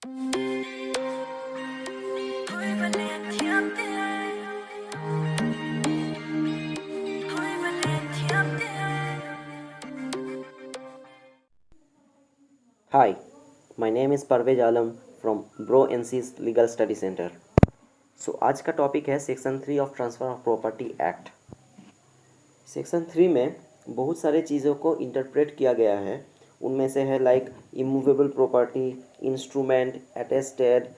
Hi, my name is Parvez Alam from ब्रो एनसीज legal study centre. आज का टॉपिक है section 3 of transfer of property act. Section 3 में बहुत सारे चीज़ों को इंटरप्रेट किया गया है। उनमें से है like immovable property, instrument, attested,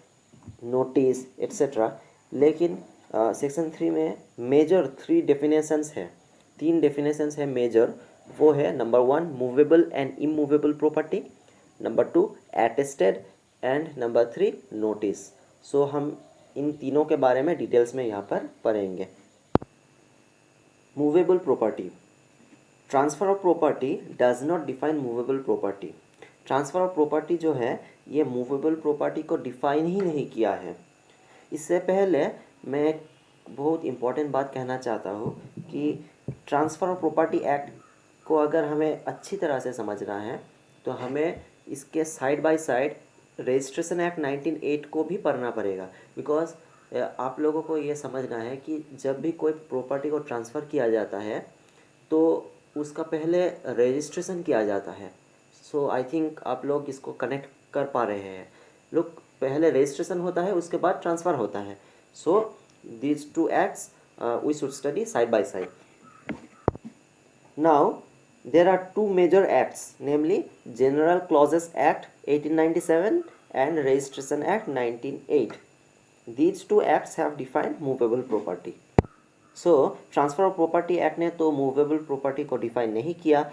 notice etcetera. लेकिन सेक्शन 3 में मेजर 3 डेफिनेशंस है, 3 डेफिनेशंस है मेजर। वो है number 1 movable and immovable property, number 2 attested and number 3 notice. हम इन तीनों के बारे में डिटेल्स में यहाँ पर पढ़ेंगे। Movable property, transfer of property does not define movable property. Transfer of property जो है ये मूवेबल प्रॉपर्टी को डिफाइन ही नहीं किया है। इससे पहले मैं एक बहुत इम्पॉर्टेंट बात कहना चाहता हूँ कि ट्रांसफ़र ऑफ प्रॉपर्टी एक्ट को अगर हमें अच्छी तरह से समझना है तो हमें इसके side by side registration act 1908 को भी पढ़ना पड़ेगा। बिकॉज आप लोगों को ये समझना है कि जब भी कोई प्रॉपर्टी को ट्रांसफ़र किया जाता है तो उसका पहले रजिस्ट्रेशन किया जाता है। आई थिंक आप लोग इसको कनेक्ट कर पा रहे हैं। लोग पहले रजिस्ट्रेशन होता है, उसके बाद ट्रांसफ़र होता है। these two acts we should study side by side. Now there are two major acts, namely General Clauses Act 1897 and Registration Act 1908. These two acts have defined movable property. Transfer of property act ने तो movable property को define नहीं किया।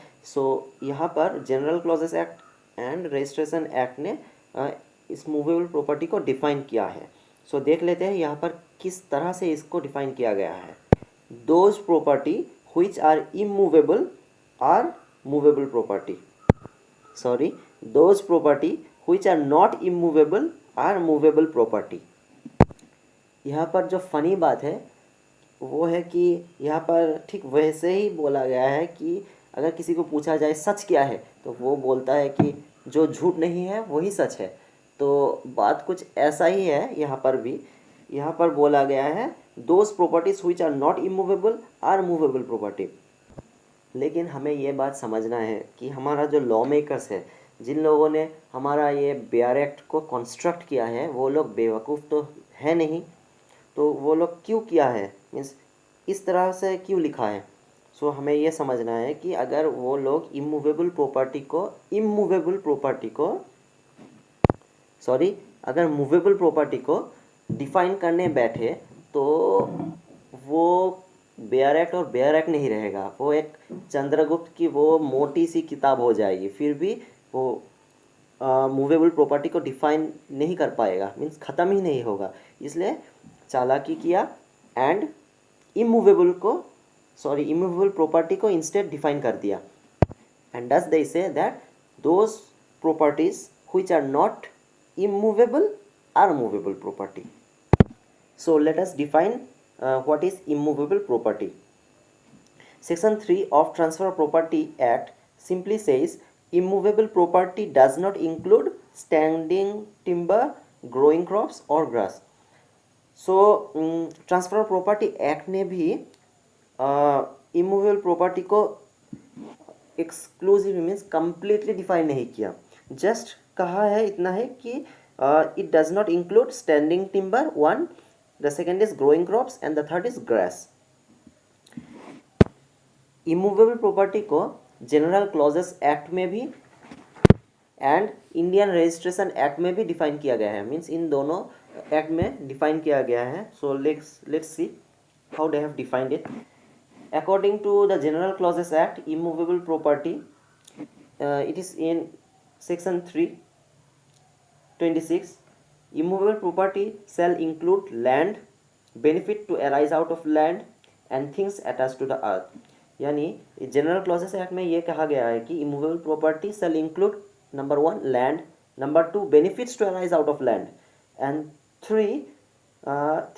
यहाँ पर general Clauses act and registration act ने इस movable property को डिफाइन किया है। देख लेते हैं यहाँ पर किस तरह से इसको डिफाइन किया गया है। Those property which are immovable are movable property. Those property which are not immovable are movable property. यहाँ पर जो फनी बात है वो है कि यहाँ पर ठीक वैसे ही बोला गया है कि अगर किसी को पूछा जाए सच क्या है तो वो बोलता है कि जो झूठ नहीं है वही सच है। तो बात कुछ ऐसा ही है यहाँ पर भी। यहाँ पर बोला गया है those properties which are not immovable or movable property. लेकिन हमें ये बात समझना है कि हमारा जो लॉ मेकर्स है, जिन लोगों ने हमारा ये बेयर एक्ट को कंस्ट्रक्ट किया है, वो लोग बेवकूफ़ तो है नहीं। तो वो लोग क्यों किया है, मीन्स इस तरह से क्यों लिखा है। हमें ये समझना है कि अगर वो लोग इमूवेबल प्रॉपर्टी को अगर मूवेबल प्रॉपर्टी को डिफाइन करने बैठे तो वो बेयर एक्ट और बेयर एक्ट नहीं रहेगा। वो एक चंद्रगुप्त की वो मोटी सी किताब हो जाएगी, फिर भी वो मूवेबल प्रॉपर्टी को डिफाइन नहीं कर पाएगा, मीन्स ख़त्म ही नहीं होगा। इसलिए चालाकी किया एंड इमूवेबल प्रॉपर्टी को इंस्टेड डिफाइन कर दिया। And thus they say that those properties which are not immovable are movable property. Let us define what is immovable property. Section 3 of Transfer of Property Act simply says immovable property does not include standing timber, growing crops or grass. Transfer of Property Act ने भी immovable property को exclusive means completely define नहीं किया। Just कहा है इतना है कि it does not include standing timber, one, the second is growing crops and the third is grass. Immovable property को जनरल क्लॉजेस एक्ट में भी एंड इंडियन रजिस्ट्रेशन एक्ट में भी डिफाइन किया गया है, मीन्स इन दोनों एक्ट में डिफाइन किया गया है। Let's see how they have defined it. According to the General Clauses Act, immovable property it is in section 3(26). Immovable property shall include land, benefit to arise out of land and things attached to the earth. यानी general Clauses act में ये कहा गया है कि immovable property shall include number 1 land, number 2 benefits to arise out of land and 3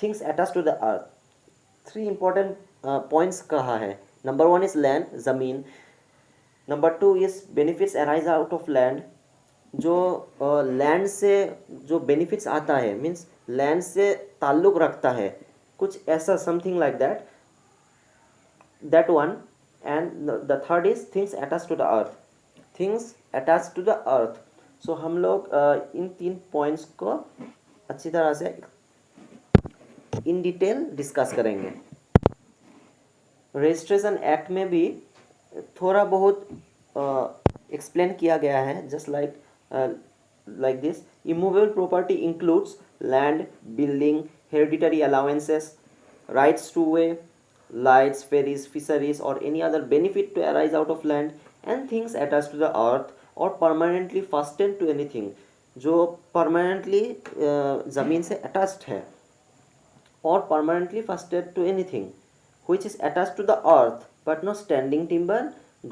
things attached to the earth. 3 important points कहा है। Number 1 is land, ज़मीन, number 2 is benefits arise out of land, जो land से जो benefits आता है, means land से ताल्लुक़ रखता है, कुछ ऐसा something like that one. And the third is things attach to the earth. Things attach to the earth. So हम लोग इन 3 पॉइंट्स को अच्छी तरह से इन डिटेल डिस्कस करेंगे. रजिस्ट्रेशन एक्ट में भी थोड़ा बहुत एक्सप्लेन किया गया है, just like this. Immovable property includes land, building, hereditary allowances, rights to way, lights, ferries, fisheries, or any other benefit to arise out of land, and things attached to the earth or permanently fastened to anything. जो permanently ज़मीन से attached है और permanently fastened to anything which is attached to the earth but not standing timber,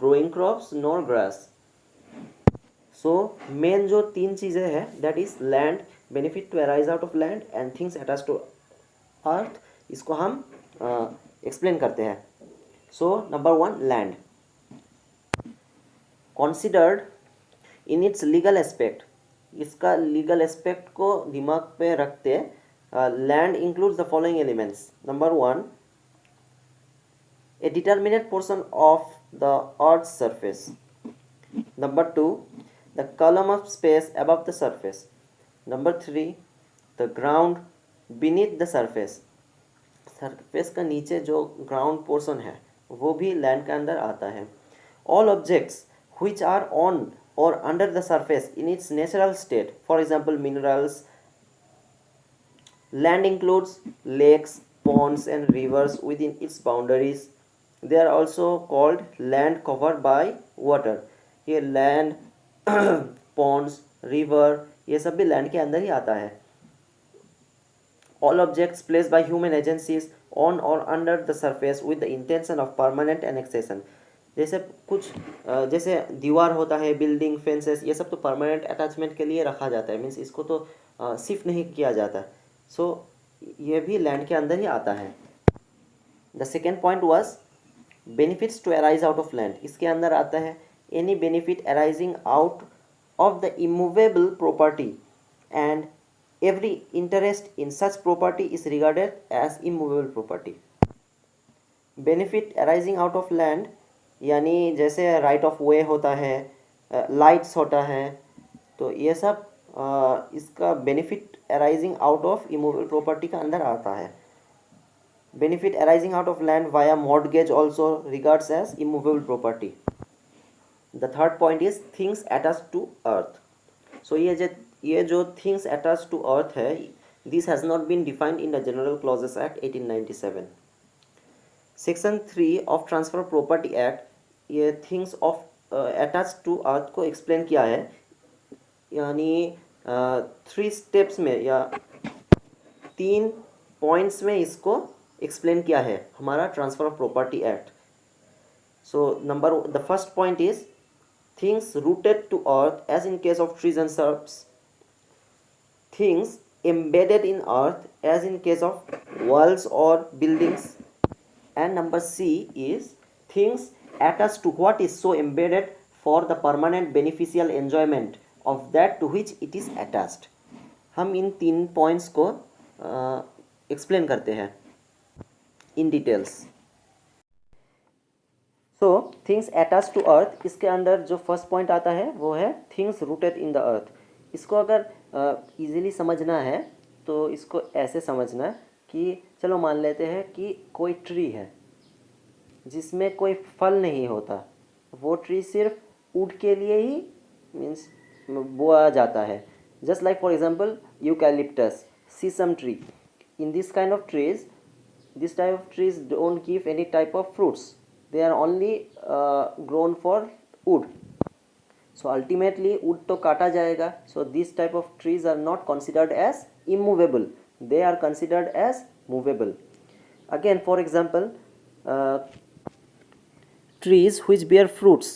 growing crops, nor grass. So main जो 3 चीज़ें हैं, that is land, benefit to arise out of land and things attach to earth. इसको हम explain करते हैं. So number 1, land. Considered in its legal aspect. इसका legal aspect को दिमाग पे रखते land includes the following elements. Number 1, a determinate portion of the earth surface. Number 2, the column of space above the surface. Number 3, the ground beneath the surface. Surface का नीचे जो ground portion है वो भी लैंड के अंदर आता है. All objects which are on or under the surface in its natural state, for example minerals. Land includes lakes, ponds and rivers within its boundaries. They are also called land covered by water. ये land, ponds, river, ये सब भी land के अंदर ही आता है. All objects placed by human agencies on और under the surface with the intention of permanent annexation. जैसे कुछ जैसे दीवार होता है, बिल्डिंग, फेंसेस, ये सब तो परमानेंट अटैचमेंट के लिए रखा जाता है, मीन्स इसको तो शिफ्ट नहीं किया जाता. सो ये भी लैंड के अंदर ही आता है. The second point was benefits to arise out of land. इसके अंदर आता है any benefit arising out of the immovable property, and every interest in such property is regarded as immovable property. Benefit arising out of land यानी जैसे right of way होता है, lights होता है, तो ये सब इसका benefit arising out of immovable property का अंदर आता है. Benefit arising out of land via mortgage also regards as immovable property. The third point is things attached to earth. So ये जो things attached to earth है, this has not been defined in the General Clauses Act 1897. Section 3 of Transfer Property Act ये things of attached to earth को explain किया है, यानी 3 steps में या 3 points में इसको explain किया है हमारा Transfer of Property Act. So the first point is things rooted to earth, as in case of trees and shrubs. Things embedded in earth, as in case of walls or buildings. And number C is things attached to what is so embedded for the permanent beneficial enjoyment of that to which it is attached. हम इन 3 points को explain करते हैं in details. So things attach to earth, इसके अंदर जो first point आता है वो है things rooted in the earth. इसको अगर इजीली समझना है तो इसको ऐसे समझना कि चलो मान लेते हैं कि कोई ट्री है जिसमें कोई फल नहीं होता, वो ट्री सिर्फ वुड के लिए ही मीन्स बोया जाता है. Just like for example eucalyptus, sesame tree. In this kind of trees, this type of trees don't give any type of fruits. They are only grown for wood. So ultimately wood तो काटा जाएगा. So this type of trees are not considered as immovable. They are considered as movable. Again, for example, trees which bear fruits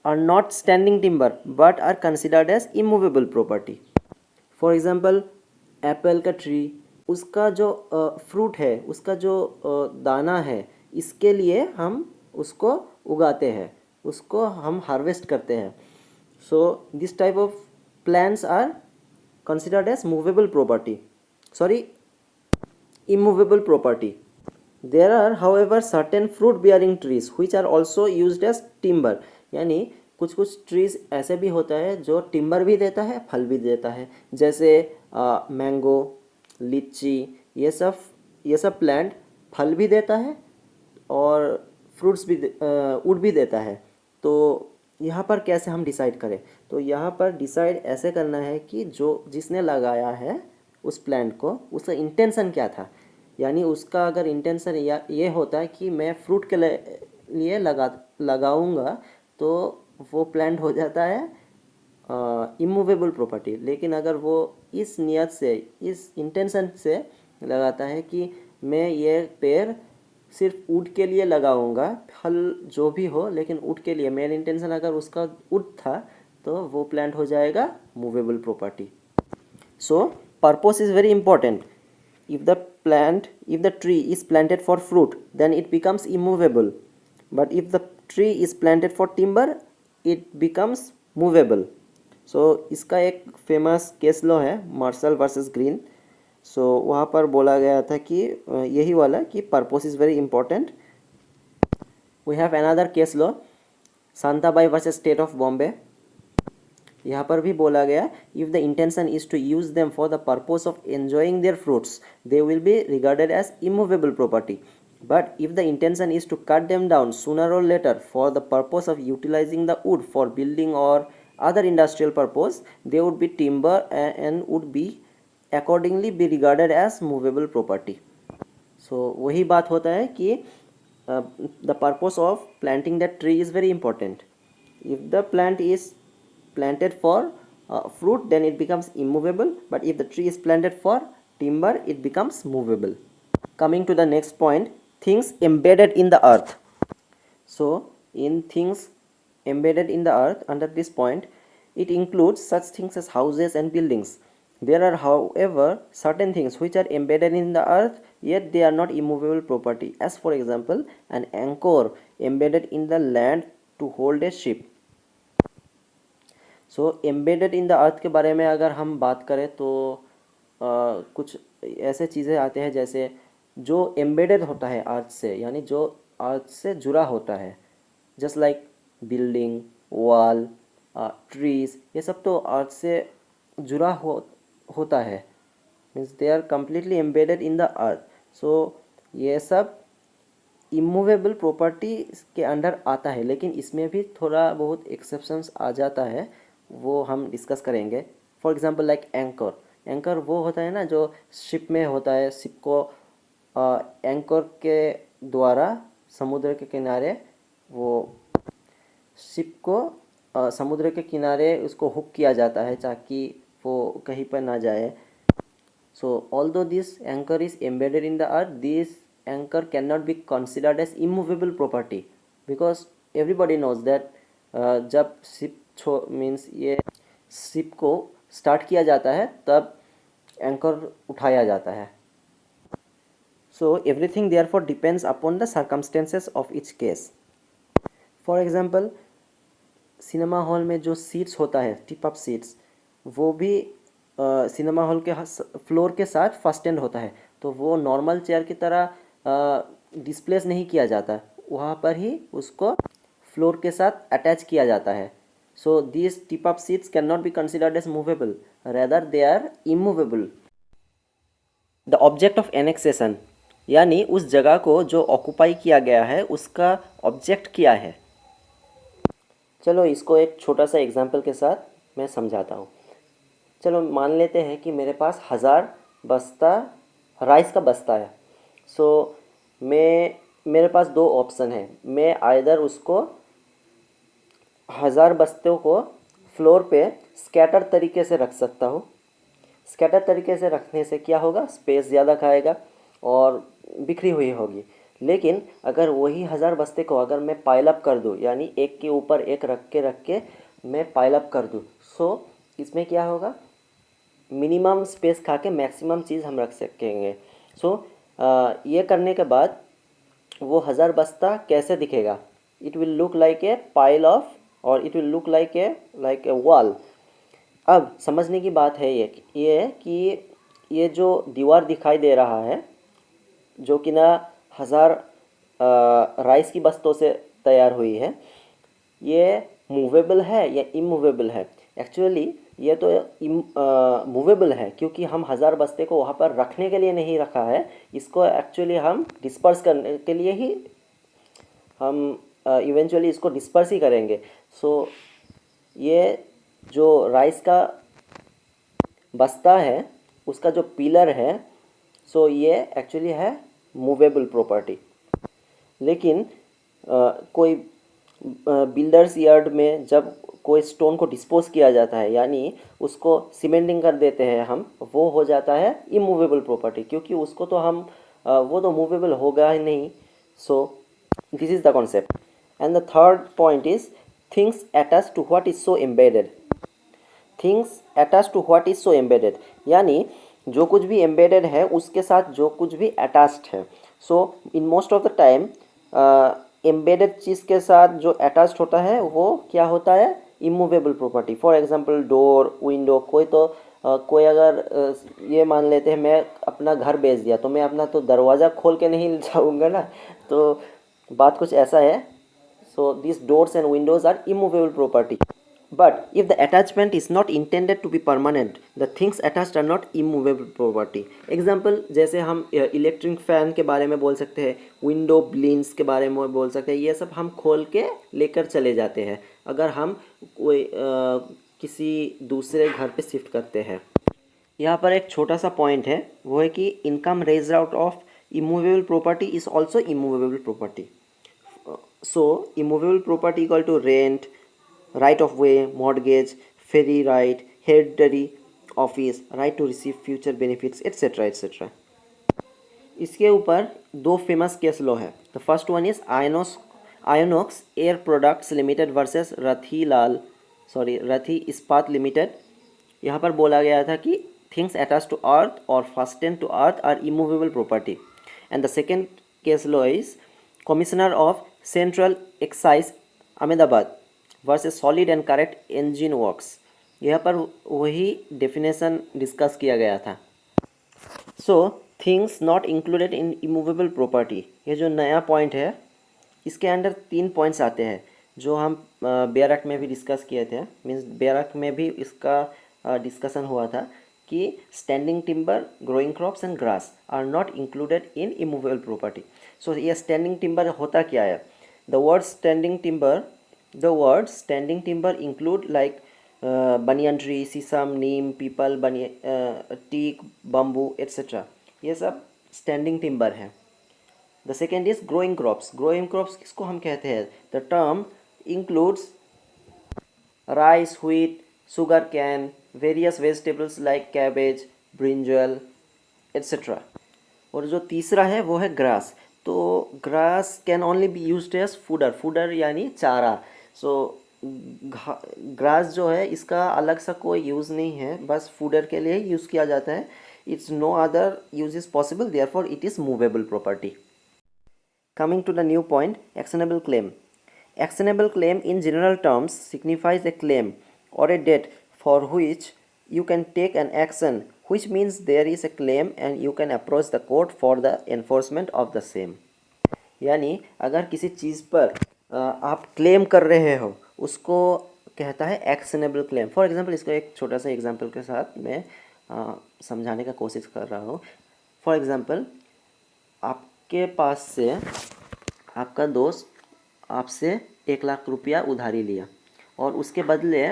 are not standing timber but are considered as immovable property. For example, apple का tree, उसका जो fruit है, उसका जो दाना है, इसके लिए हम उसको उगाते हैं, उसको हम हार्वेस्ट करते हैं. So this type of plants are considered as movable property, sorry, immovable property. There are however certain fruit bearing trees which are also used as timber, यानी कुछ कुछ ट्रीज ऐसे भी होता है जो टिम्बर भी देता है, फल भी देता है, जैसे मैंगो, लीची, ये सब प्लांट फल भी देता है और फ्रूट्स भी वुड भी देता है। तो यहाँ पर कैसे हम डिसाइड करें? तो यहाँ पर डिसाइड ऐसे करना है कि जो जिसने लगाया है उस प्लांट को, उसका इंटेंशन क्या था। यानी उसका अगर इंटेंशन ये होता है कि मैं फ्रूट के लिए लगाऊंगा, तो वो प्लांट हो जाता है इमूवेबल प्रॉपर्टी। लेकिन अगर वो इस नियत से, इस इंटेंशन से लगाता है कि मैं ये पेड़ सिर्फ वुड के लिए लगाऊंगा, फल जो भी हो लेकिन वुड के लिए, मेन इंटेंशन अगर उसका वुड था, तो वो प्लांट हो जाएगा movable property. So purpose is very important. if the tree is planted for fruit, then it becomes immovable, but if the tree is planted for timber, it becomes movable. so इसका एक famous case law है, Marshall versus Green. So वहाँ पर बोला गया था कि यही वाला कि purpose is very important. We have another case law, Shantabai versus state of Bombay. यहाँ पर भी बोला गया, if the intention is to use them for the purpose of enjoying their fruits, they will be regarded as immovable property, but if the intention is to cut them down sooner और later for the purpose of utilising the wood for building और other industrial purpose, they would be timber and would be accordingly be regarded as movable property. So वही बात होता है कि the purpose of planting that tree is very important. If the plant is planted for fruit, then it becomes immovable, but if the tree is planted for timber, it becomes movable. Coming to the next point, things embedded in the earth. So in things embedded in the earth, under this point, it includes such things as houses and buildings. There are however certain things which are embedded in the earth, yet they are not immovable property, as for example an anchor embedded in the land to hold a ship. So embedded in the अर्थ के बारे में अगर हम बात करें तो कुछ ऐसे चीज़ें आते हैं जैसे जो एम्बेडेड होता है अर्थ से, यानी जो अर्थ से जुड़ा होता है, just like building, wall, trees, ये सब तो अर्थ से जुड़ा होता है, means they are completely embedded in the earth. So ये सब इमूवेबल प्रॉपर्टी के अंडर आता है, लेकिन इसमें भी थोड़ा बहुत एक्सेप्शंस आ जाता है, वो हम डिस्कस करेंगे। For example like anchor. Anchor वो होता है ना जो शिप में होता है, शिप को एंकर के द्वारा समुद्र के किनारे, वो शिप को समुद्र के किनारे उसको हुक किया जाता है ताकि वो कहीं पर ना जाए। So although this anchor is embedded in the earth, this anchor can not be considered as immovable property, because everybody knows that जब शिप मीन्स ये शिप को स्टार्ट किया जाता है तब एंकर उठाया जाता है। So everything therefore depends upon the circumstances of each case. For example cinema hall में जो सीट्स होता है, टिप अप सीट्स, वो भी सिनेमा हॉल के फ्लोर के साथ फर्स्ट होता है, तो वो नॉर्मल चेयर की तरह डिस्प्लेस नहीं किया जाता, वहाँ पर ही उसको फ्लोर के साथ अटैच किया जाता है। So these tip-up seats cannot be considered as movable, rather they are immovable. The object of annexation, यानी उस जगह को जो ऑक्युपाई किया गया है उसका ऑब्जेक्ट क्या है। चलो इसको एक छोटा सा एग्जांपल के साथ मैं समझाता हूँ। चलो मान लेते हैं कि मेरे पास 1000 बस्ता राइस का बस्ता है। सो मेरे पास दो ऑप्शन है, मैं आइदर उसको 1000 बस्तों को फ्लोर पे स्कैटर तरीके से रख सकता हूँ। स्कैटर तरीके से रखने से क्या होगा, स्पेस ज़्यादा खाएगा और बिखरी हुई होगी। लेकिन अगर वही 1000 बस्ते को अगर मैं पाइल अप कर दूँ, यानी एक के ऊपर एक रख के मैं पाइल अप कर दूँ, सो इसमें क्या होगा, मिनिमम स्पेस खा के मैक्सिमम चीज़ हम रख सकेंगे। सो ये करने के बाद वो 1000 बस्ता कैसे दिखेगा, it will look like a pile of, or it will look like a wall. अब समझने की बात है ये है कि ये जो दीवार दिखाई दे रहा है, जो कि ना 1000 राइस की बस्तों से तैयार हुई है, ये मूवेबल है या इमूवेबल है? एक्चुअली ये तो मूवेबल है, क्योंकि हम 1000 बस्ते को वहाँ पर रखने के लिए नहीं रखा है। इसको एक्चुअली हम डिस्पर्स करने के लिए ही हम इवेंचुअली इसको डिस्पर्स ही करेंगे। सो ये जो राइस का बस्ता है, उसका जो पिलर है, सो ये एक्चुअली है मूवेबल प्रॉपर्टी। लेकिन कोई बिल्डर्स यार्ड में जब कोई स्टोन को डिस्पोज किया जाता है, यानी उसको सीमेंटिंग कर देते हैं हम, वो हो जाता है इमूवेबल प्रॉपर्टी, क्योंकि उसको तो हम वो तो मूवेबल होगा ही नहीं। So this is the concept. And the third point is things attach to what is so embedded. Things attach to what is so embedded, यानी जो कुछ भी एम्बेडेड है उसके साथ जो कुछ भी अटैच्ड है। So in most of the time embedded चीज़ के साथ जो अटैच्ड होता है वो क्या होता है? Immovable property. For example door, window. कोई अगर ये मान लेते हैं मैं अपना घर बेच दिया, तो मैं अपना तो दरवाज़ा खोल के नहीं जाऊँगा ना, तो बात कुछ ऐसा है। So this doors and windows are immovable property. But if the attachment is not intended to be permanent, the things attached are not immovable property. Example, जैसे हम इलेक्ट्रिक फैन के बारे में बोल सकते हैं, विंडो ब्लिंड्स के बारे में बोल सकते हैं। ये सब हम खोल के लेकर चले जाते हैं अगर हम कोई किसी दूसरे घर पे शिफ्ट करते हैं। यहाँ पर एक छोटा सा पॉइंट है, वो है कि income raised out of immovable property is also immovable property. So immovable property equal to rent, right of way, mortgage, ferry right, hereditary office, right to receive future benefits, etc etc. इसके ऊपर दो famous case law है। The first one is Inox air products limited versus रथी इस्पात limited. यहाँ पर बोला गया था कि थिंग्स अटैच टू अर्थ और fasten to earth are immovable property. And the second case law is commissioner of central excise Ahmedabad versus solid and correct engine works. यहाँ पर वही डेफिनेशन डिस्कस किया गया था। So things not included in immovable property, ये जो नया point है, इसके अंडर 3 पॉइंट्स आते हैं जो हम बेयर एक्ट में भी डिस्कस किए थे। मीन्स बेयर एक्ट में भी इसका डिस्कशन हुआ था कि standing timber, growing crops and grass are not included in immovable property. So ये स्टैंडिंग टिम्बर होता क्या है? The word standing timber include like banyan tree, shisham, neem, peepal, teak, bamboo etcetera. ये सब स्टैंडिंग टिम्बर है। The second is growing crops. Growing crops किसको हम कहते हैं? The term includes rice, wheat, sugar cane, various vegetables like cabbage, brinjal etcetera. और जो तीसरा है वो है ग्रास। तो grass can only be used as fodder यानी चारा। सो ग्रास जो है इसका अलग सा कोई यूज़ नहीं है, बस फूडर के लिए ही यूज़ किया जाता है। It's no other use is possible, therefore it is movable property. Coming to the new point, actionable claim. Actionable claim in general terms signifies a claim or a debt for which you can take an action, which means there is a claim and you can approach the court for the enforcement of the same. यानी अगर किसी चीज़ पर आप claim कर रहे हो, उसको कहता है एक्शनेबल क्लेम। फॉर एग्जांपल, इसको एक छोटा सा एग्जांपल के साथ मैं समझाने का कोशिश कर रहा हूँ। फॉर एग्जांपल, आपके पास से आपका दोस्त आपसे 1,00,000 रुपया उधारी लिया और उसके बदले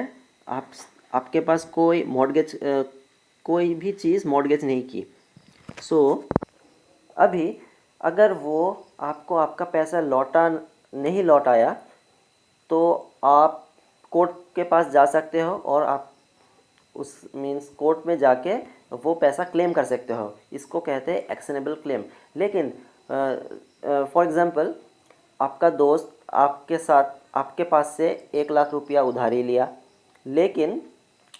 आपके पास कोई भी चीज़ मॉर्गेज नहीं की। सो अभी अगर वो आपको आपका पैसा नहीं लौटाया, तो आप कोर्ट के पास जा सकते हो और आप उस कोर्ट में जाके वो पैसा क्लेम कर सकते हो। इसको कहते हैं एक्शनेबल क्लेम। लेकिन फॉर एग्जांपल, आपका दोस्त आपके पास से 1,00,000 रुपया उधारी लिया, लेकिन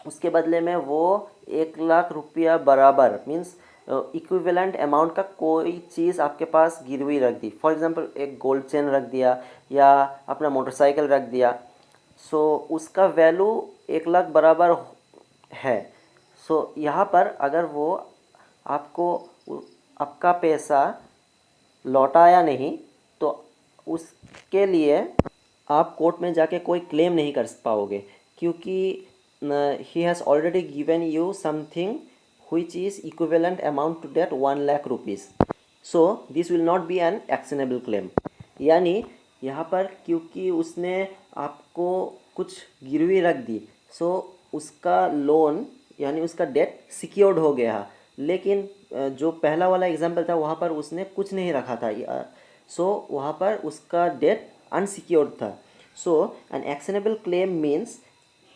उसके बदले में वो 1,00,000 रुपया बराबर मीन्स इक्विवेलेंट अमाउंट का कोई चीज़ आपके पास गिरवी रख दी। फॉर एग्जांपल, एक गोल्ड चेन रख दिया या अपना मोटरसाइकिल रख दिया। सो उसका वैल्यू 1,00,000 बराबर है। सो यहाँ पर अगर वो आपको आपका पैसा लौटाया नहीं तो उसके लिए आप कोर्ट में जाके कोई क्लेम नहीं कर पाओगे, क्योंकि he has already given you something which is equivalent amount to that 1 lakh rupees. So this will not be an actionable claim. यानी यहाँ पर क्योंकि उसने आपको कुछ गिरवी रख दी, सो उसका लोन यानी उसका डेट सिक्योर्ड हो गया। लेकिन जो पहला वाला एग्जांपल था वहाँ पर उसने कुछ नहीं रखा था, सो वहाँ पर उसका डेट अनसिक्योर्ड था। So an actionable claim means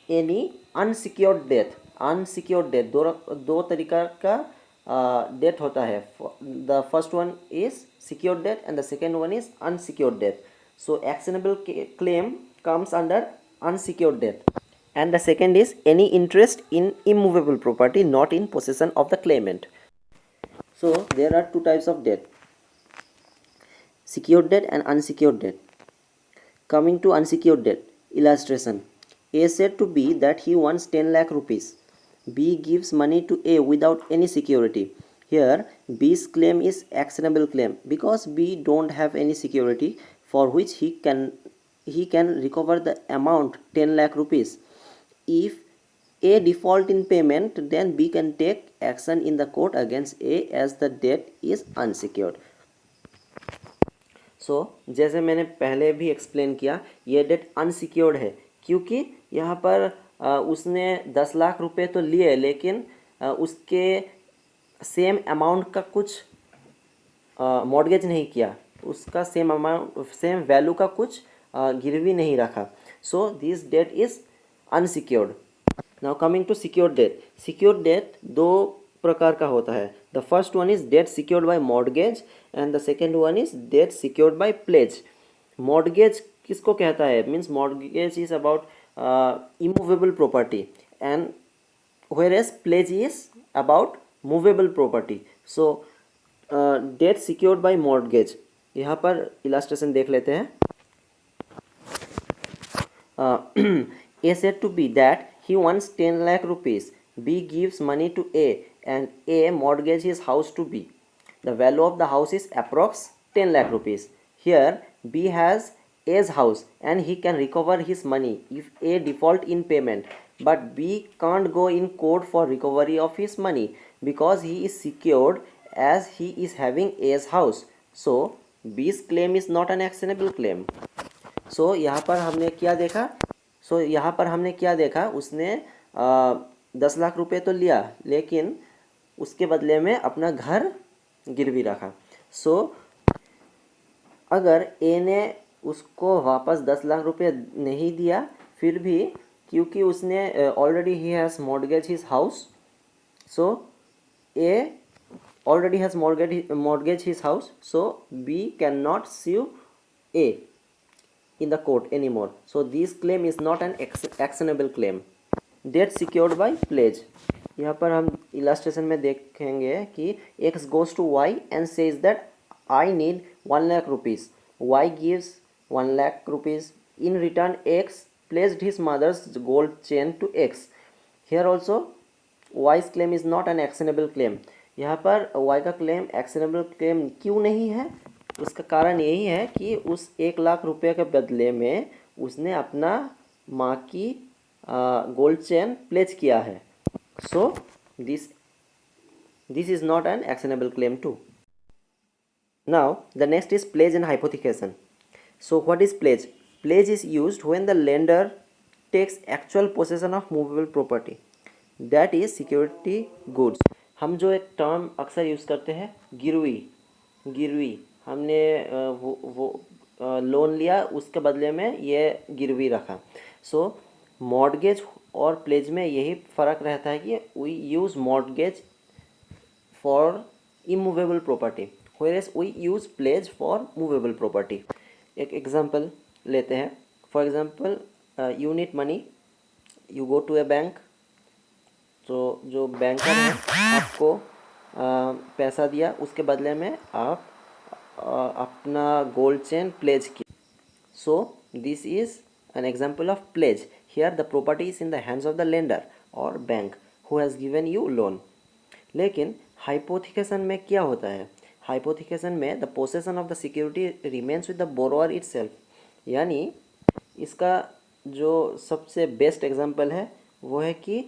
any unsecured debt. दो तरीका का डेथ होता है। The first one is secured debt and the second one is unsecured debt. So actionable claim comes under unsecured debt, and the second is any interest in immovable property not in possession of the claimant. So there are two types of debt: secured debt and unsecured debt. Coming to unsecured debt, illustration: A said to B that he wants 10 lakh rupees. B gives money to A without any security. Here B's claim is actionable claim because B don't have any security for which he can recover the amount 10 lakh rupees. If A default in payment, then B can take action in the court against A as the debt is unsecured. सो जैसे मैंने पहले भी explain किया, ये date unsecured है क्योंकि यहाँ पर उसने 10 लाख रुपए तो लिए, लेकिन उसके सेम अमाउंट का कुछ मॉर्गेज नहीं किया, उसका सेम अमाउंट सेम वैल्यू का कुछ गिरवी नहीं रखा। So this debt is unsecured. Now coming to secured debt. Secured debt दो प्रकार का होता है। The first one is debt secured by mortgage and the second one is debt secured by pledge. Mortgage किसको कहता है? Means mortgage is about immovable property and whereas pledge is about movable property. So debt secured by mortgage, यहाँ पर illustration देख लेते हैं। A said to B that he wants 10 lakh rupees. B gives money to A and A mortgage his house to B. The value of the house is approx 10 lakh rupees. Here B has A's house and he can recover his money if A default in payment, but B can't go in court for recovery of his money because he is secured as he is having A's house. So B's claim is not an actionable claim. So यहाँ पर हमने क्या देखा? उसने 10 लाख रुपए तो लिया, लेकिन उसके बदले में अपना घर गिरवी रखा। सो अगर ए ने उसको वापस 10 लाख रुपए नहीं दिया, फिर भी क्योंकि उसने already he has mortgage his house, so A already has mortgage his house, so B cannot sue A in the court anymore. So this claim is not an actionable claim. Debt secured by pledge. यहाँ पर हम illustration में देखेंगे कि X goes to Y and says that I need 1 lakh rupees. Y gives 1 lakh rupees. In return, X pledged his mother's gold chain to X. Here also Y's claim is not an actionable claim. यहाँ पर Y का claim actionable claim क्यों नहीं है? उसका कारण यही है कि उस 1 लाख रुपए के बदले में उसने अपना माँ की गोल्ड चेन प्लेज किया है। So this is not an actionable claim too. Now the next is pledge and hypothecation. So what is pledge? Pledge is used when the lender takes actual possession of movable property, that is security goods. हम जो एक term अक्सर use करते हैं, गिरवी, हमने वो loan लिया, उसके बदले में ये गिरवी रखा। सो मॉर्गेज और प्लेज में यही फ़र्क रहता है कि we use mortgage for immovable property, whereas we use pledge for movable property. एक एग्जांपल लेते हैं। For example, you need money, you go to a bank. तो जो बैंकर है आपको पैसा दिया, उसके बदले में आप अपना गोल्ड चेन प्लेज किया। So this is an example of pledge. Here the property is in the hands of the lender और bank. Who has given you loan. लेकिन हाइपोथिकेशन में क्या होता है, हाइपोथिकेशन में the possession of the security remains with the borrower itself, यानी इसका जो सबसे बेस्ट एग्जांपल है वो है कि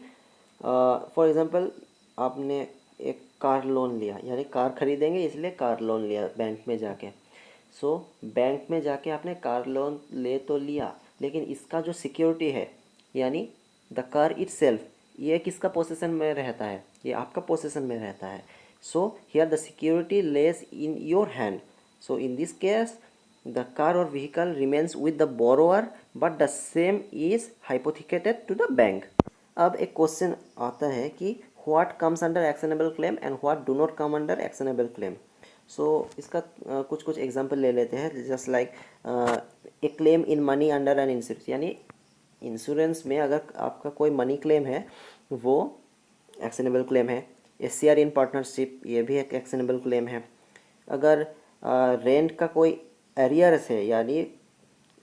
फॉर एग्जांपल आपने एक कार लोन लिया, यानी कार खरीदेंगे इसलिए कार लोन लिया बैंक में जाके। सो बैंक में जाके आपने कार लोन ले तो लिया, लेकिन इसका जो सिक्योरिटी है यानी द कार इटसेल्फ, ये किसका पोसेशन में रहता है, ये आपका पोसेशन में रहता है। So here the security lies in your hand. So in this case the car और vehicle remains with the borrower but the same is hypothecated to the bank. अब एक क्वेश्चन आता है कि what comes under actionable claim and what do not come under actionable claim. So इसका कुछ कुछ example ले लेते हैं, just like a claim in money under an insurance, यानी इंश्योरेंस में अगर आपका कोई मनी क्लेम है वो एक्शनेबल क्लेम है। SCR इन पार्टनरशिप, ये भी एक एक्शनेबल क्लेम है। अगर रेंट का कोई एरियर्स है, यानी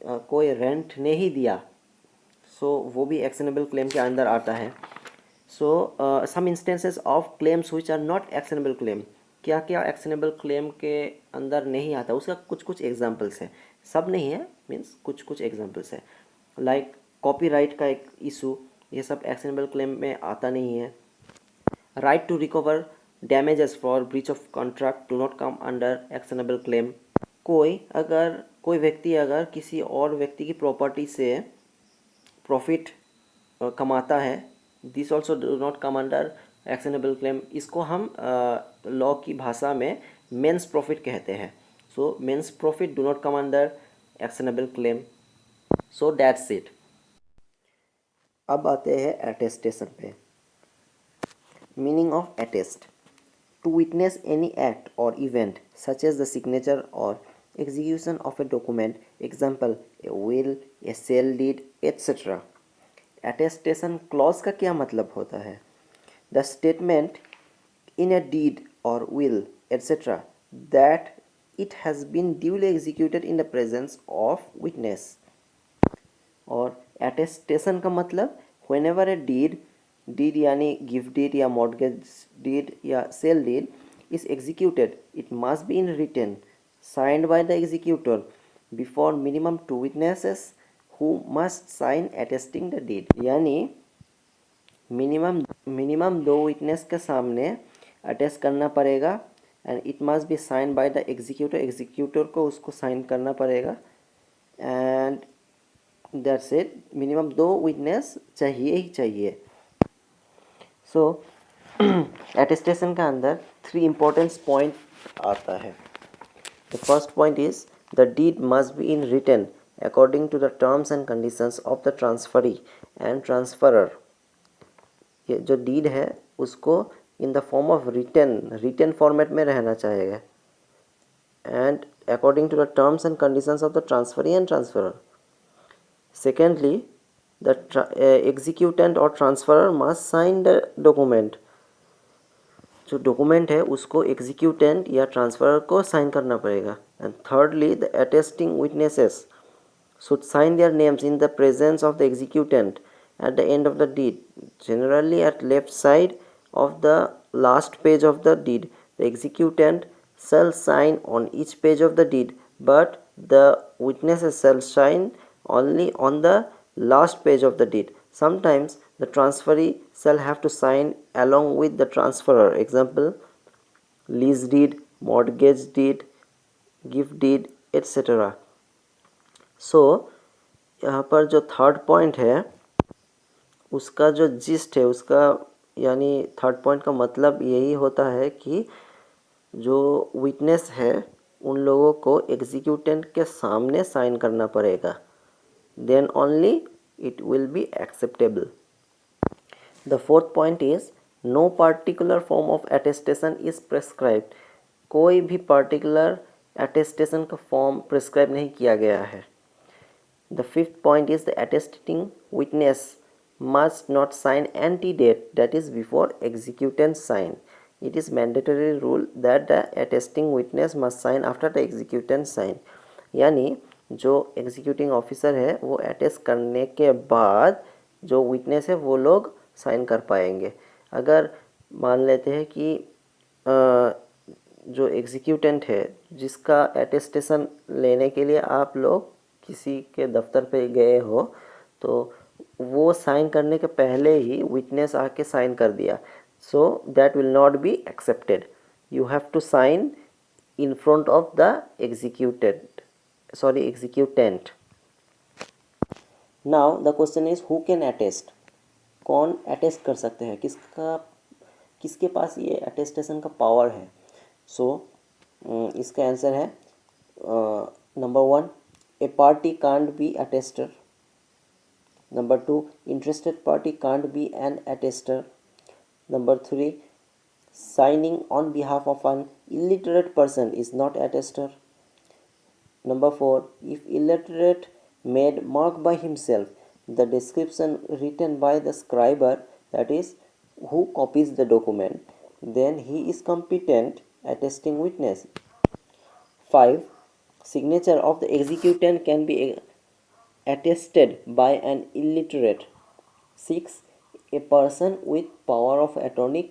कोई रेंट नहीं दिया, सो वो भी एक्शनेबल क्लेम के अंदर आता है। So some instances of claims which are not actionable claim, क्या क्या एक्शनेबल क्लेम के अंदर नहीं आता, उसका कुछ कुछ एग्जांपल्स है, सब नहीं है, मीन्स कुछ कुछ एग्जांपल्स है। लाइक कॉपीराइट का एक इशू, ये सब एक्शनेबल क्लेम में आता नहीं है। Right to recover damages for breach of contract do not come under actionable claim. कोई व्यक्ति अगर किसी और व्यक्ति की प्रॉपर्टी से प्रॉफिट कमाता है, this also do not come under actionable claim. इसको हम लॉ की भाषा में मेंस प्रॉफिट कहते हैं। So mesne profit do not come under actionable claim. So that's it. अब आते हैं अटेस्टेशन पे। Meaning of attest: to witness any act और event such as the signature और execution of a document, example a will, a sale deed, etc. attestation clause का क्या मतलब होता है? The statement in a deed or will, etc. that it has been duly executed in the presence of witness. और attestation का मतलब whenever a deed यानी gift deed या mortgage deed या sale deed is executed, it must be in written, signed by the executor before minimum 2 witnesses who must sign attesting the deed। यानी minimum 2 witness के सामने attest करना पड़ेगा and it must be sign by the executor को उसको sign करना पड़ेगा and that's it. Minimum 2 witness चाहिए ही चाहिए। सो अटेस्टेशन का अंदर 3 इम्पोर्टेंट पॉइंट आता है। The first point is the deed must be in written according to the terms and conditions of the transferee and transferor। ये जो deed है उसको in the form of written format में रहना चाहिए and according to the terms and conditions of the transferee and transferor। Secondly, the executant or transferor must sign the document। जो document है उसको एग्जीक्यूटेंट या ट्रांसफरर को साइन करना पड़ेगा। And thirdly, the attesting witnesses should sign their names in the presence of the executant at the end of the deed, generally at left side of the last page of the deed. The executant shall sign on each page of the deed, but the witnesses shall sign only on the last page of the deed. Sometimes the transferee shall have to sign along with the transferor, example lease deed, mortgage deed, gift deed, etc. So यहाँ पर जो third point है उसका जो gist है उसका यानी third point का मतलब यही होता है कि जो विटनेस है उन लोगों को एग्जीक्यूटेंट के सामने साइन करना पड़ेगा, then only it will be acceptable. The fourth point is no particular form of attestation is prescribed. कोई भी पार्टिकुलर अटेस्टेशन का फॉर्म प्रिस्क्राइब नहीं किया गया है। The fifth point is the attesting witness must not sign antedate, that is before executant sign. It is mandatory rule that the attesting witness must sign after the executant sign। यानी जो executing officer है वो attest करने के बाद जो witness है वो लोग साइन कर पाएंगे। अगर मान लेते हैं कि जो एग्जीक्यूटेंट है जिसका अटेस्टेशन लेने के लिए आप लोग किसी के दफ्तर पे गए हो, तो वो साइन करने के पहले ही विटनेस आके साइन कर दिया, so that will not be accepted. You have to sign in front of the executant. Now the question is who can attest. कौन अटेस्ट कर सकते हैं, किसके पास ये अटेस्टेशन का पावर है. सो इसका आंसर है number 1, a party can't be attester. Number 2, interested party can't be an attester. Number 3, signing on behalf of an illiterate person is not attester. Number 4, if illiterate made mark by himself, the description written by the scriber, that is who copies the document, then he is competent attesting witness. 5, signature of the executant can be attested by an illiterate. 6, a person with power of attorney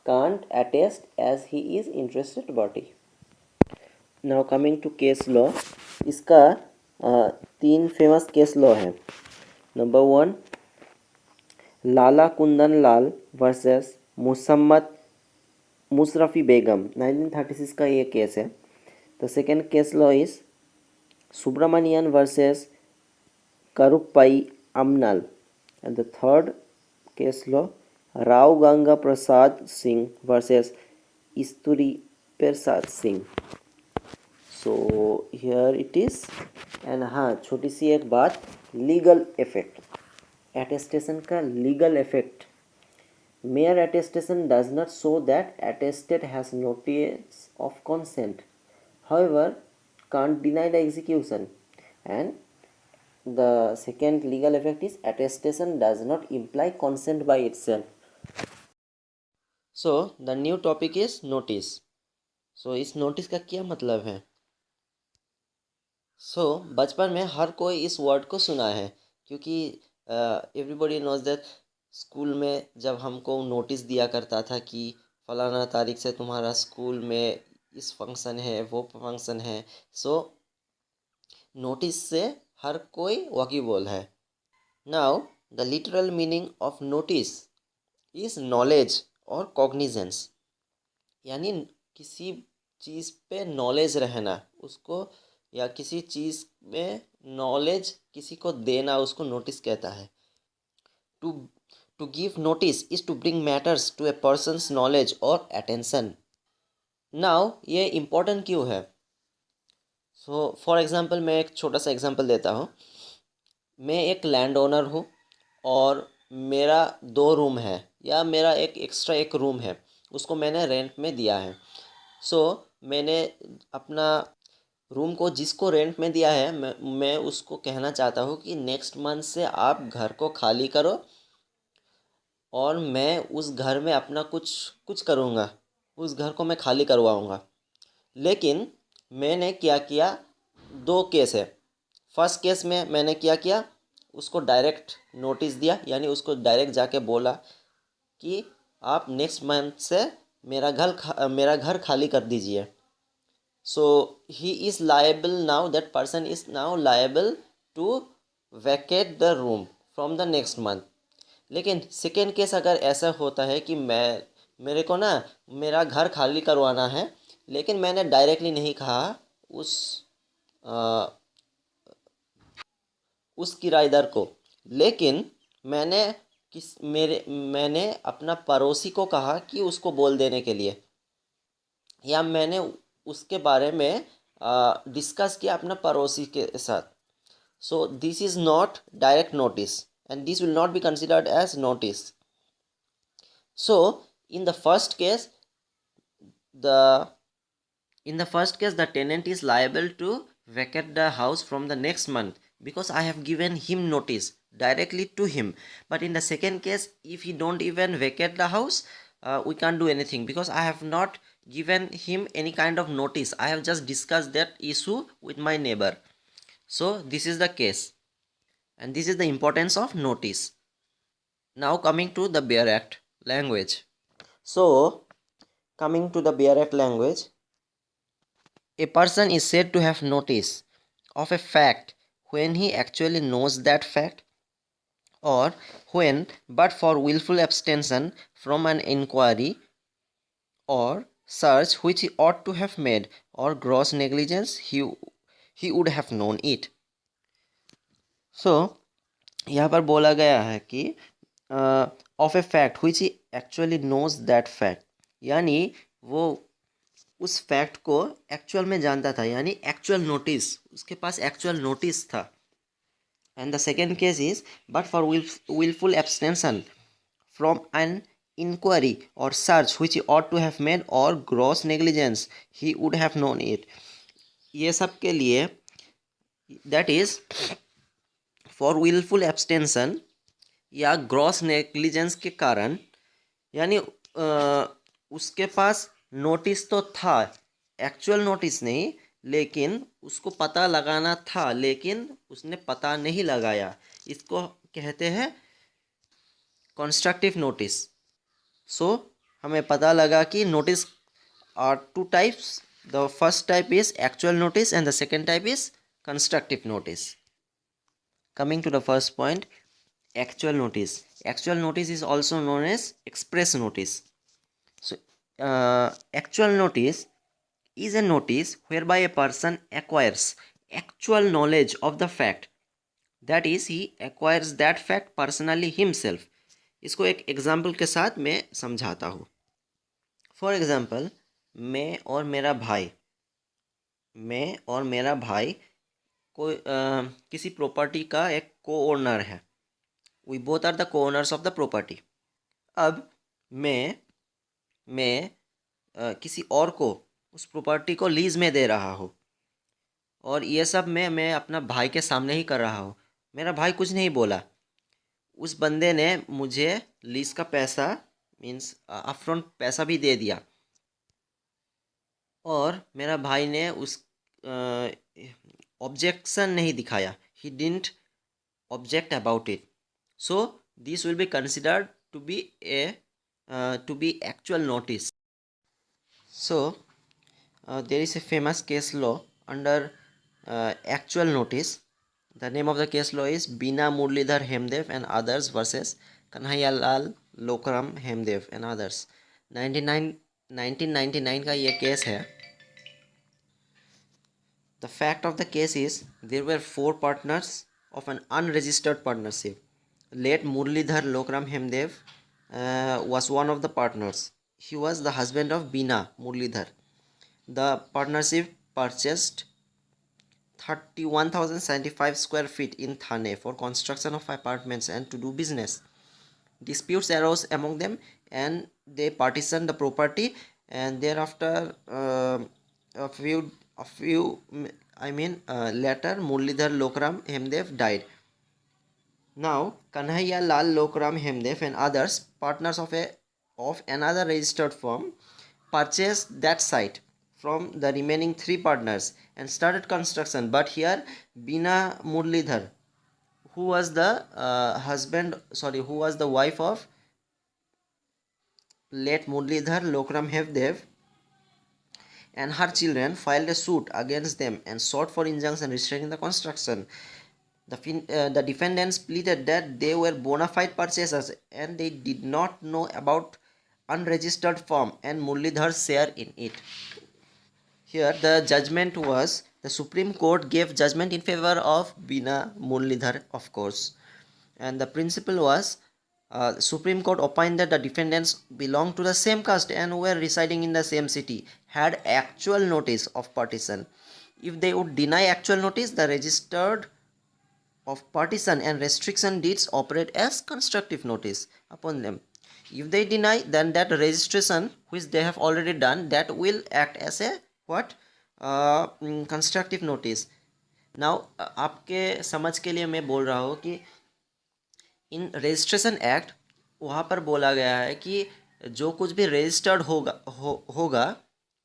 can't attest as he is interested party. Now coming to case law, इसका 3 famous case law है. Number 1, Lala Kundan Lal versus Musharrafi Begum, 1936 का ये case है. The second case law is Subramanian versus Karuppai Ammal. And the third case law Rao Ganga Prasad Singh versus Isturi Prasad Singh. So here it is. And हाँ, छोटी सी एक बात, लीगल इफेक्ट, अटेस्टेशन का legal effect. Mere attestation does not show that attested has notice of consent, however can't deny the execution. And the second legal effect is attestation does not imply consent by itself. So the new topic is notice. So इस notice का क्या मतलब है. सो बचपन में हर कोई इस word को सुना है, क्योंकि एवरीबॉडी नोज दैट स्कूल में जब हमको नोटिस दिया करता था कि फलाना तारीख से तुम्हारा स्कूल में इस फंक्शन है, वो फंक्शन है. सो नोटिस से हर कोई वाकिबोल है. Now the literal meaning of notice is knowledge और कॉग्निजेंस, यानी किसी चीज़ पे नॉलेज रहना उसको, या किसी चीज़ में नॉलेज किसी को देना, उसको नोटिस कहता है. To give notice is to bring matters to a person's knowledge और अटेंशन. नाउ ये इम्पोर्टेंट क्यों है. सो फॉर एग्जांपल मैं एक छोटा सा एग्जांपल देता हूँ. मैं एक लैंड ओनर हूँ और मेरा 2 रूम है, या मेरा एक एक्स्ट्रा एक रूम है, उसको मैंने रेंट में दिया है. सो मैंने अपना रूम को जिसको रेंट में दिया है, मैं उसको कहना चाहता हूँ कि नेक्स्ट मंथ से आप घर को खाली करो और मैं उस घर में अपना कुछ करूँगा, उस घर को मैं खाली करवाऊँगा. लेकिन मैंने क्या किया, 2 केस है. फर्स्ट केस में मैंने क्या किया, उसको डायरेक्ट नोटिस दिया, यानी उसको डायरेक्ट जाके बोला कि आप नेक्स्ट मंथ से मेरा घर खाली कर दीजिए. So he is liable now, that person is now liable to vacate the room from the next month. लेकिन सेकेंड केस अगर ऐसा होता है कि मेरे को ना मेरा घर खाली करवाना है, लेकिन मैंने डायरेक्टली नहीं कहा उस किराएदार को, लेकिन मैंने अपना पड़ोसी को कहा कि उसको बोल देने के लिए, या मैंने उसके बारे में डिस्कस किया अपना पड़ोसी के साथ. So this is not direct notice and this will not be considered as notice. So in the first case the tenant is liable to vacate the house from the next month because I have given him notice directly to him. But in the second case, if he don't even vacate the house, we can't do anything because I have not given him any kind of notice. I have just discussed that issue with my neighbor. So this is the case. And this is the importance of notice. Now coming to the Bear Act. language. So, coming to the Bear Act language, a person is said to have notice of a fact when he actually knows that fact, or when, but for willful abstention from an inquiry or search which he ought to have made, or gross negligence, he would have known it. So, यहाँ पर बोला गया है कि of a fact which he actually knows that fact, यानी वो उस fact को एक्चुअल में जानता था, यानी एक्चुअल नोटिस, उसके पास एक्चुअल नोटिस था. And the second case is but for willful abstention from an inquiry or search which he ought to have made, or gross negligence, he would have known it. ये सब के लिए that is for willful abstention या gross negligence के कारण, यानी उसके पास notice तो था, एक्चुअल नोटिस नहीं, लेकिन उसको पता लगाना था, लेकिन उसने पता नहीं लगाया. इसको कहते हैं कंस्ट्रक्टिव नोटिस. सो हमें पता लगा कि notice are two types. The first type is actual notice and the second type is constructive notice. Coming to the first point, actual notice. Actual notice is also known as express notice. So, actual notice is a notice whereby a person acquires actual knowledge of the fact. That is, he acquires that fact personally himself. इसको एक example के साथ मैं समझाता हूँ. For example, मैं और मेरा भाई कोई किसी प्रॉपर्टी का एक को ओनर है. वी बोथ आर द को ओनर्स ऑफ द प्रॉपर्टी. अब मैं किसी और को उस प्रॉपर्टी को लीज में दे रहा हूँ, और ये सब मैं अपना भाई के सामने ही कर रहा हूँ. मेरा भाई कुछ नहीं बोला. उस बंदे ने मुझे लीज का पैसा मीन्स अपफ्रंट पैसा भी दे दिया, और मेरा भाई ने उस ऑब्जेक्शन नहीं दिखाया. He didn't object about it. So this will be considered to be actual notice. So, there is a famous case law under actual notice. The name of the case law is Bina Murlidhar Hemdev and others versus Kanhaiyalal Lokram Hemdev and others. 1999 का ये case है. The fact of the case is there were 4 partners of an unregistered partnership. Late Murlidhar Lokram Hemdev was one of the partners. He was the husband of Bina Murlidhar. The partnership purchased 31,075 square feet in Thane for construction of apartments and to do business. Disputes arose among them and they partitioned the property, and thereafter later Murlidhar Lokram Hemdev died. Now Kanhaiya Lal Lokram Hemdev and others, partners of another registered firm, purchased that site from the remaining 3 partners and started construction. But here Bina Murlidhar, who was the wife of late Murlidhar Lokram Hemdev, and her children filed a suit against them and sought for injunction restraining the construction. The defendants pleaded that they were bona fide purchasers and they did not know about unregistered firm and Murlidhar's share in it. Here the judgment was, the Supreme Court gave judgment in favor of Bina Murlidhar, of course, and the principle was Supreme Court opined that the defendants belonged to the same caste and were residing in the same city, had actual notice of partition. If they would deny actual notice, the registered of partition and restriction deeds operate as constructive notice upon them. If they deny, then that registration which they have already done, that will act as a constructive notice. Now आपके समझ के लिए मैं बोल रहा हूँ कि इन registration act वहाँ पर बोला गया है कि जो कुछ भी रजिस्टर्ड होगा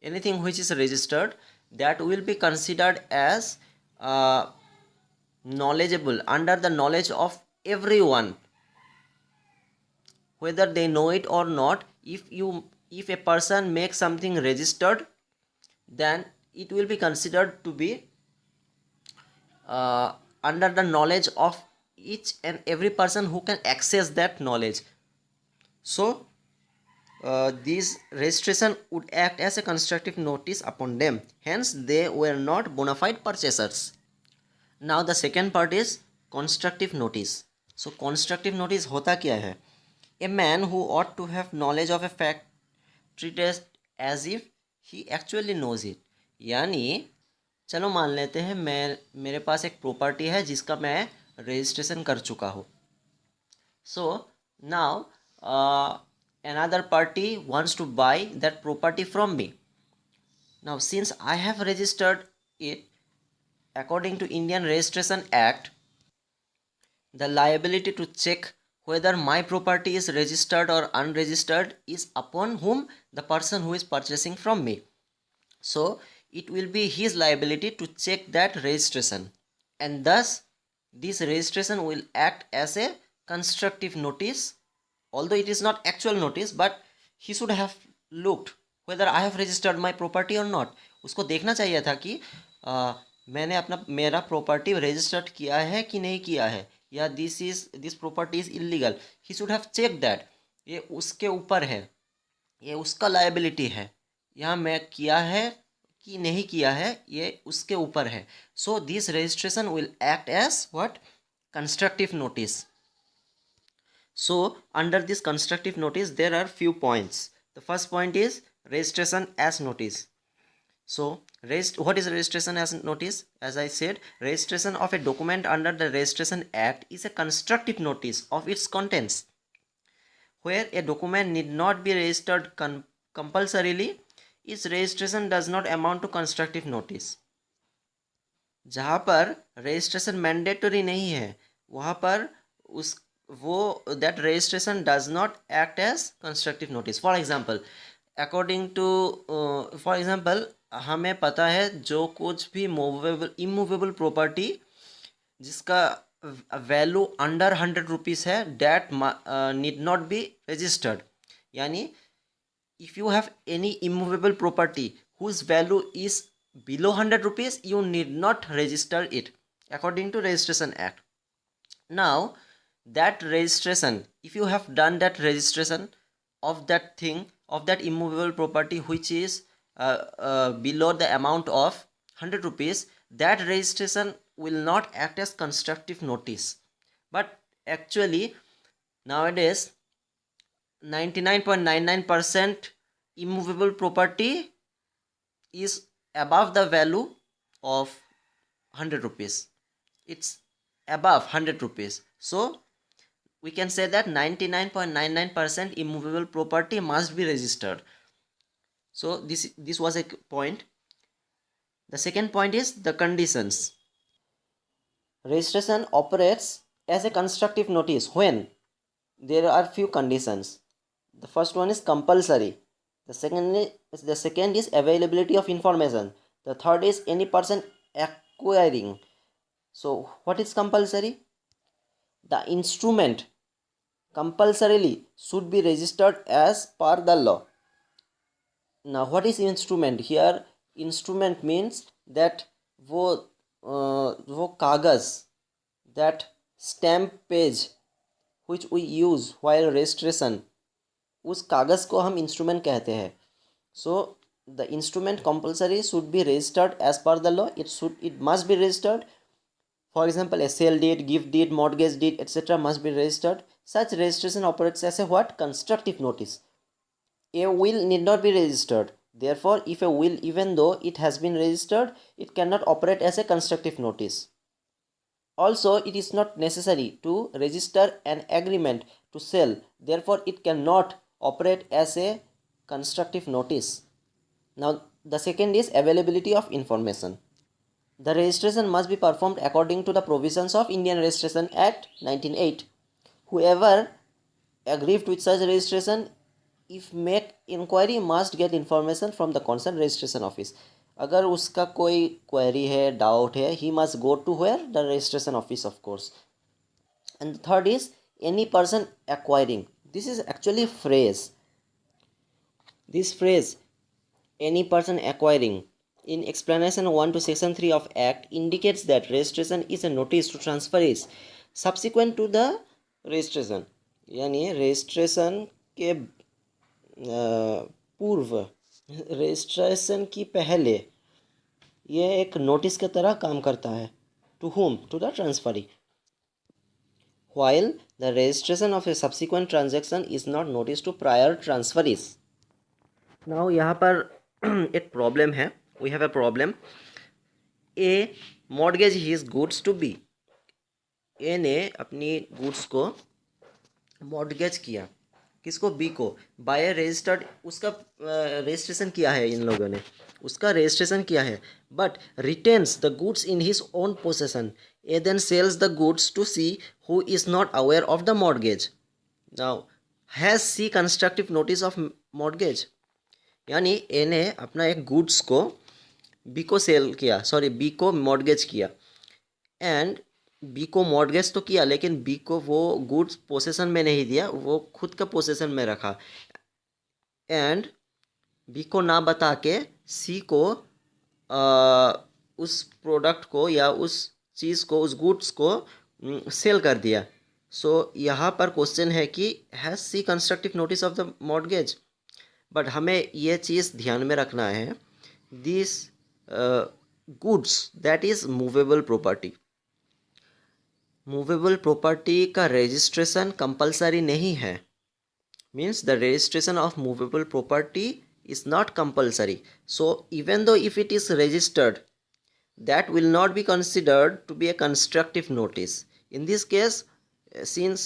anything which is registered, that will be considered as knowledgeable under the knowledge of everyone whether they know it or not, if a person makes something registered, then it will be considered to be under the knowledge of each and every person who can access that knowledge. So this registration would act as a constructive notice upon them, hence they were not bona fide purchasers. Now the second part is constructive notice. So constructive notice होता क्या है? A man who ought to have knowledge of a fact treated as if he actually knows it. यानी चलो मान लेते हैं मेरे पास एक प्रॉपर्टी है जिसका मैं रजिस्ट्रेशन कर चुका हूँ. So now another party wants to buy that property from me. Now since I have registered it according to Indian Registration Act, the liability to check whether my property is registered or unregistered is upon whom? The person who is purchasing from me. So it will be his liability to check that registration, and thus this registration will act as a constructive notice, although it is not actual notice, but he should have looked whether I have registered my property or not. उसको देखना चाहिए था कि मैंने मेरा property registered किया है कि नहीं किया है, या this property is illegal. He should have check that. ये उसके ऊपर है, ये उसका लायबिलिटी है. यहाँ मैं किया है कि नहीं किया है ये उसके ऊपर है. So this registration will act as what? Constructive notice. So under this constructive notice there are few points. The first point is registration as notice. So what is registration as notice? As I said, registration of a document under the Registration Act is a constructive notice of its contents. Where a document need not be registered compulsorily, its registration does not amount to constructive notice. जहाँ पर registration mandatory नहीं है वहाँ पर that registration does not act as constructive notice. For example, according to for example, हमें पता है जो कुछ भी immovable property जिसका वैल्यू अंडर 100 रुपीज़ है, that need not be registered. यानी if you have any immovable property whose value is below 100 rupees, you need not register it according to Registration Act. Now that registration, if you have done that registration of that thing, of that immovable property which is below the amount of 100 rupees, that registration will not act as constructive notice. But actually nowadays 99.99% immovable property is above the value of 100 rupees. It's above 100 rupees. So we can say that 99.99% immovable property must be registered. So this was a point. The second point is the conditions. Registration operates as a constructive notice when there are few conditions. The first one is compulsory. The second is availability of information. The third is any person acquiring. So what is compulsory? The instrument compulsorily should be registered as per the law. Now what is instrument? Here instrument means that वो कागज, that stamp page which we use while registration, उस कागज को हम instrument कहते हैं. So the instrument compulsory should be registered as per the law. It must be registered. For example a sale deed, gift deed, mortgage deed etc. must be registered. Such registration operates as a what? Constructive notice. A will need not be registered. Therefore, if a will, even though it has been registered, it cannot operate as a constructive notice. Also, it is not necessary to register an agreement to sell. Therefore, it cannot operate as a constructive notice. Now, the second is availability of information. The registration must be performed according to the provisions of Indian Registration Act 1908. Whoever aggrieved with such registration, if make inquiry, must get information from the concerned registration office. अगर उसका कोई query है, doubt है, he must go to where? The registration office, of course. And the third is any person acquiring. This is actually a phrase. This phrase, any person acquiring, in explanation 1 to section 3 of Act, indicates that registration is a notice to transfer is subsequent to the registration. यानी registration के पूर्व, registration की पहले ये एक notice की तरह काम करता है. To whom? To the transferee. While the registration of a subsequent transaction is not notice to prior transferees. Now यहाँ पर एक प्रॉब्लम है. We have a problem. A mortgage his goods to B. A ने अपनी goods को mortgage किया. किसको? B को. By registered. उसका रजिस्ट्रेशन किया है इन लोगों ने. उसका रजिस्ट्रेशन किया है. But retains the goods in his own possession. A then sells the goods to C who is not aware of the mortgage. Now has C constructive notice of mortgage. यानी A ने अपना एक goods को B को cell किया, sorry B को mortgage किया. And B को मॉर्गेज तो किया, लेकिन बी को वो गुड्स पोसेशन में नहीं दिया, वो खुद का पोसेशन में रखा. एंड बी को ना बता के सी को उस प्रोडक्ट को या उस चीज़ को, उस गुड्स को सेल कर दिया. सो यहाँ पर क्वेश्चन है कि has C constructive notice of the mortgage. But हमें ये चीज़ ध्यान में रखना है, this goods that is movable property. Movable property का रजिस्ट्रेशन कंपलसरी नहीं है. Means the registration of movable property is not compulsory. So even though if it is registered, that will not be considered to be a constructive notice. In this case, since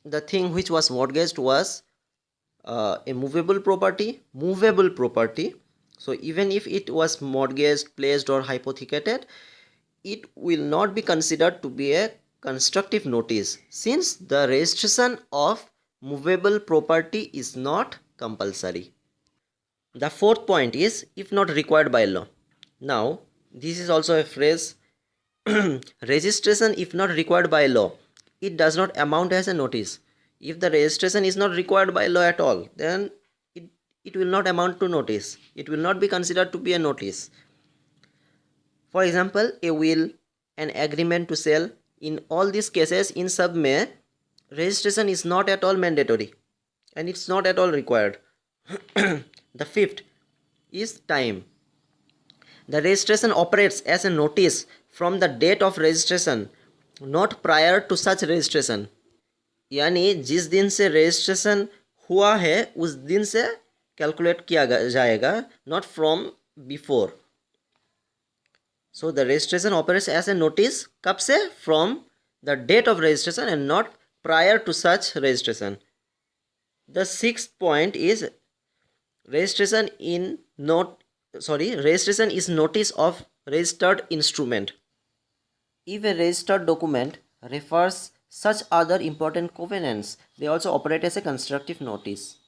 the thing which was mortgaged was a movable property, so even if it was mortgaged, pledged or hypothecated, it will not be considered to be a constructive notice, since the registration of movable property is not compulsory. The fourth point is if not required by law. Now this is also a phrase. Registration if not required by law, it does not amount as a notice. If the registration is not required by law at all, then it will not amount to notice. It will not be considered to be a notice. For example, a will, an agreement to sell, in all these cases in sub में registration is not at all mandatory and it's not at all required. The fifth is time. The registration operates as a notice from the date of registration, not prior to such registration. यानी जिस दिन से registration हुआ है उस दिन से calculate किया जाएगा, not from before. So the registration operates as a notice कब से? From the date of registration and not prior to such registration. The sixth point is registration is notice of registered instrument. If a registered document refers such other important covenants, they also operate as a constructive notice.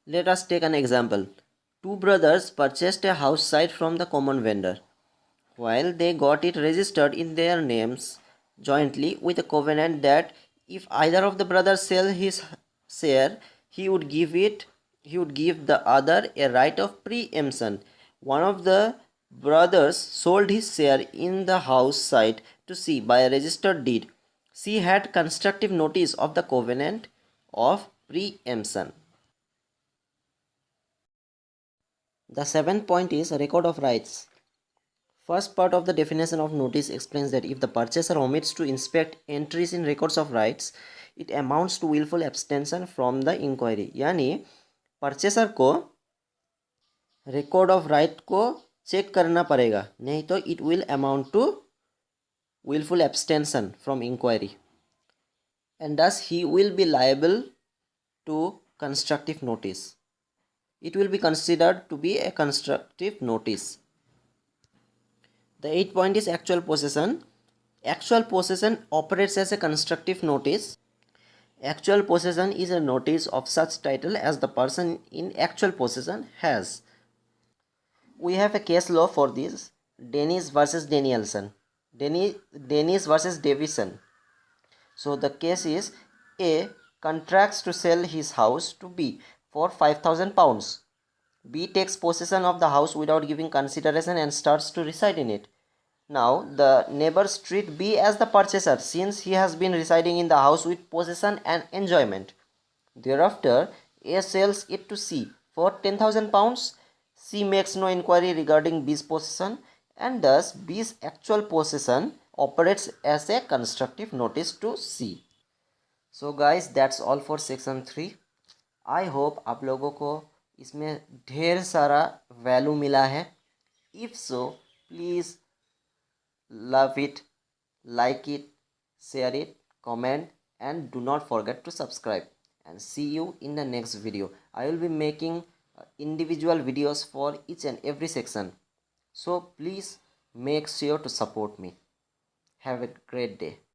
Let us take an example. Two brothers purchased a house site from the common vendor. While they got it registered in their names jointly with a covenant that if either of the brothers sell his share, he would give the other a right of preemption. One of the brothers sold his share in the house site to C by a registered deed. C had constructive notice of the covenant of preemption. The seventh point is record of rights. First part of the definition of notice explains that if the purchaser omits to inspect entries in records of rights, it amounts to willful abstention from the inquiry. यानी purchaser को record of right को check करना पड़ेगा, नहीं तो it will amount to willful abstention from inquiry, and thus he will be liable to constructive notice. It will be considered to be a constructive notice. The eighth point is actual possession. Actual possession operates as a constructive notice. Actual possession is a notice of such title as the person in actual possession has. We have a case law for this, Dennis versus Danielson. Dennis versus Davison. So the case is, A contracts to sell his house to B for £5,000. B takes possession of the house without giving consideration and starts to reside in it. Now, the neighbors treat B as the purchaser since he has been residing in the house with possession and enjoyment. Thereafter, A sells it to C for £10,000. C makes no inquiry regarding B's possession, and thus B's actual possession operates as a constructive notice to C. So guys, that's all for section 3. I hope आप लोगों को इसमें ढेर सारा value मिला है. If so please love it, like it, share it, comment, and do not forget to subscribe. And see you in the next video. I will be making individual videos for each and every section. So please make sure to support me. Have a great day.